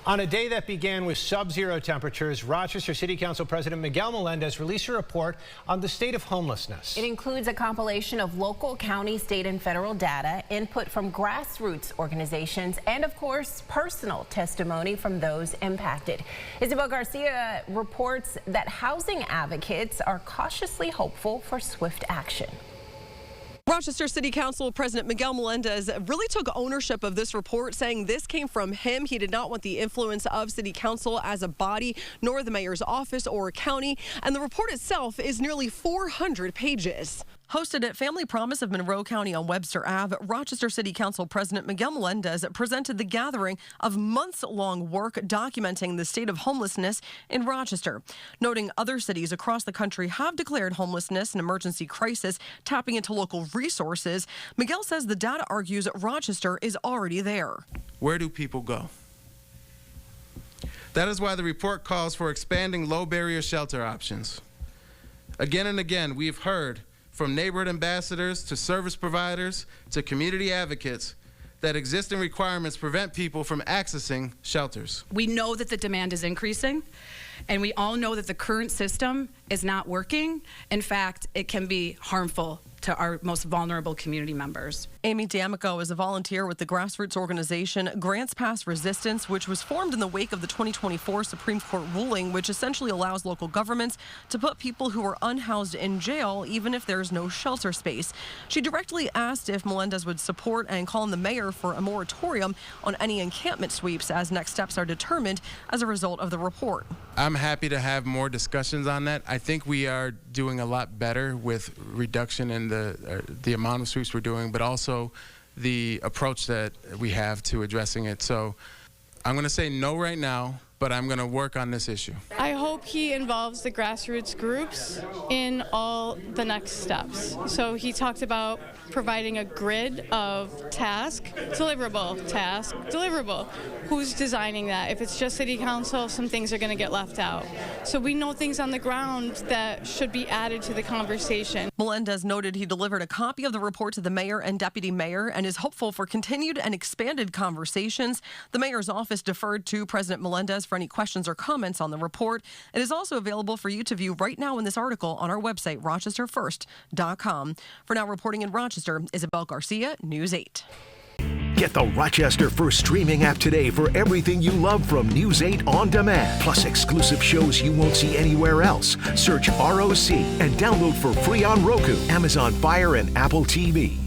On a day that began with sub-zero temperatures, Rochester City Council President Miguel Melendez released a report on the state of homelessness. It includes a compilation of local, county, state, and federal data, input from grassroots organizations, and of course, personal testimony from those impacted. Isabel Garcia reports that housing advocates are cautiously hopeful for swift action. Rochester City Council President Miguel Melendez really took ownership of this report, saying this came from him. He did not want the influence of City Council as a body, nor the mayor's office or county. And the report itself is nearly 400 pages. Hosted at Family Promise of Monroe County on Webster Ave, Rochester City Council President Miguel Melendez presented the gathering of months-long work documenting the state of homelessness in Rochester, noting other cities across the country have declared homelessness an emergency crisis, tapping into local resources. Miguel says the data argues Rochester is already there. Where do people go? That is why the report calls for expanding low-barrier shelter options. Again and again, we've heard from neighborhood ambassadors to service providers to community advocates that existing requirements prevent people from accessing shelters. We know that the demand is increasing, and we all know that the current system is not working. In fact, it can be harmful to our most vulnerable community members. Amy D'Amico is a volunteer with the grassroots organization Grants Pass Resistance, which was formed in the wake of the 2024 Supreme Court ruling, which essentially allows local governments to put people who are unhoused in jail, even if there's no shelter space. She directly asked if Melendez would support and call on the mayor for a moratorium on any encampment sweeps as next steps are determined as a result of the report. I'm happy to have more discussions on that. I think we are doing a lot better with reduction in the amount of sweeps we're doing, but also the approach that we have to addressing it. So I'm going to say no right now, but I'm going to work on this issue. I hope he involves the grassroots groups in all the next steps. So he talked about providing a grid of task, deliverable. Who's designing that? If it's just city council, some things are going to get left out. So we know things on the ground that should be added to the conversation. Melendez noted he delivered a copy of the report to the mayor and deputy mayor and is hopeful for continued and expanded conversations. The mayor's office deferred to President Melendez for any questions or comments on the report. It is also available for you to view right now in this article on our website, rochesterfirst.com. For now, reporting in Rochester, Isabel Garcia, News 8. Get the Rochester First streaming app today for everything you love from News 8 on demand, plus exclusive shows you won't see anywhere else. Search ROC and download for free on Roku, Amazon Fire, and Apple TV.